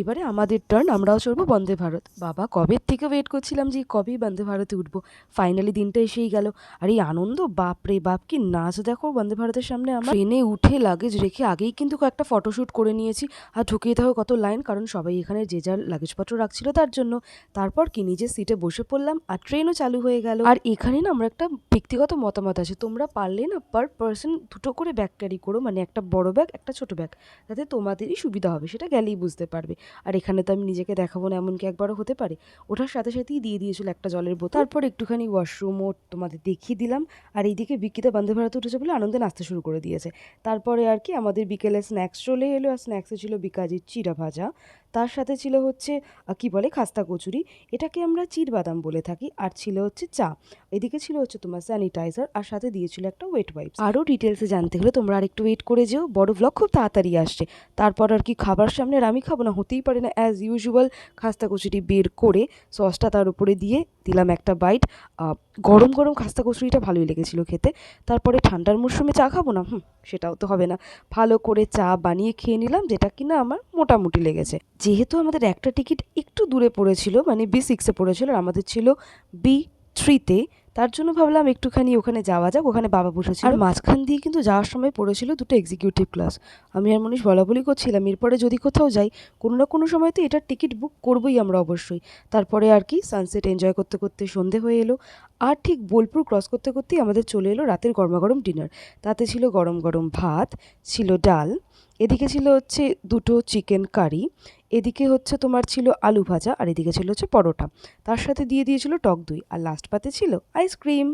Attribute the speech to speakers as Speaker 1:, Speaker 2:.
Speaker 1: এবারে আমাদের টার্ন, আমরাও চড়বো বন্দে ভারত। বাবা কবের থেকে ওয়েট করছিলাম যে কবেই বন্দে ভারতে উঠবো। ফাইনালি দিনটা এসেই গেল। আর এই আনন্দ, বাপ রে বাপ, কি নাচ দেখো বন্দে ভারতের সামনে। আমার ট্রেনে উঠে লাগেজ রেখে আগেই কিন্তু কয়েকটা ফটোশ্যুট করে নিয়েছি। আর ঢুকিয়ে থাকো কত লাইন, কারণ সবাই এখানে যে যার লাগেজপত্র রাখছিল তার জন্য। তারপর কি নিজের সিটে বসে পড়লাম আর ট্রেনও চালু হয়ে গেল। আর এখানে না আমার একটা ব্যক্তিগত মতামত আছে, তোমরা পারলে না পার পার্সন দুটো করে ব্যাগ ক্যারি করো, মানে একটা বড় ব্যাগ একটা ছোট ব্যাগ, যাতে তোমাদেরই সুবিধা হবে, সেটা গেলেই বুঝতে পারবে। আর এখানে তো আমি নিজেকে দেখাবো না এমনকি একবারও হতে পারে। ওঠার সাথে সাথেই দিয়ে দিয়েছিল একটা জলের বোতল। তারপর একটুখানি ওয়াশরুমও তোমাদের দেখিয়ে দিলাম। আর এইদিকে বিকিতা বন্দে ভারত উঠেছে বলে আনন্দে নাচতে শুরু করে দিয়েছে। তারপরে আর কি আমাদের বিকেলে স্ন্যাক্স চলে এলো। আর স্ন্যাক্সে ছিল বিকাজির চিড়া ভাজা, তার সাথে ছিল হচ্ছে কি বলে খাস্তা কচুরি, এটাকে আমরা চিড়বাদাম বলে থাকি। আর ছিল হচ্ছে চা। এদিকে ছিল হচ্ছে তোমার স্যানিটাইজার, আর সাথে দিয়েছিল একটা ওয়েট ওয়াইপস। আরও ডিটেলসে জানতে হলে তোমরা আর একটু ওয়েট করে যেও, বড় ব্লগ খুব তাড়াতাড়ি আসছে। তারপর আর কি খাবার সামনে, আর আমি খাবো না, হতেই পারে না, অ্যাজ ইউজুয়াল খাস্তা কচুরি বের করে সসটা তার উপরে দিয়ে দিলাম একটা বাইট। গরম গরম খাস্তা কচুরিটা ভালোই লেগেছিল খেতে। তারপরে ঠান্ডার মরশুমে চা খাবো না, সেটাও তো হবে না। ভালো করে চা বানিয়ে খেয়ে নিলাম, যেটা কিনা আমার মোটামুটি লেগেছে। যেহেতু আমাদের একটা টিকিট একটু দূরে পড়েছিল, মানে B6-এ পড়েছিল, আর আমাদের ছিল B3-তে, তার জন্য ভাবলাম একটুখানি ওখানে যাওয়া যাক। ওখানে বাবা বসেছিল, আর মাঝখান দিয়ে কিন্তু যাওয়ার সময় পড়েছিল দুটো এক্সিকিউটিভ ক্লাস। আমি আর মনীষ বলাবলি করছিলাম এরপরে যদি কোথাও যাই কোনো না কোনো সময় তো এটার টিকিট বুক করবোই আমরা অবশ্যই। তারপরে আর কি সানসেট এনজয় করতে করতে সন্ধে হয়ে এলো। আর ঠিক বোলপুর ক্রস করতে করতেই আমাদের চলে এলো রাতের গরমাগরম ডিনার। তাতে ছিল গরম গরম ভাত, ছিল ডাল, এদিকে ছিল হচ্ছে দুটো চিকেন কারি, এদিকে হচ্ছে তোমার ছিল আলু ভাজা, আর এদিকে ছিল হচ্ছে পরোটা। তার সাথে দিয়ে দিয়েছিল টক দই, আর লাস্ট পাতে ছিল আইসক্রিম।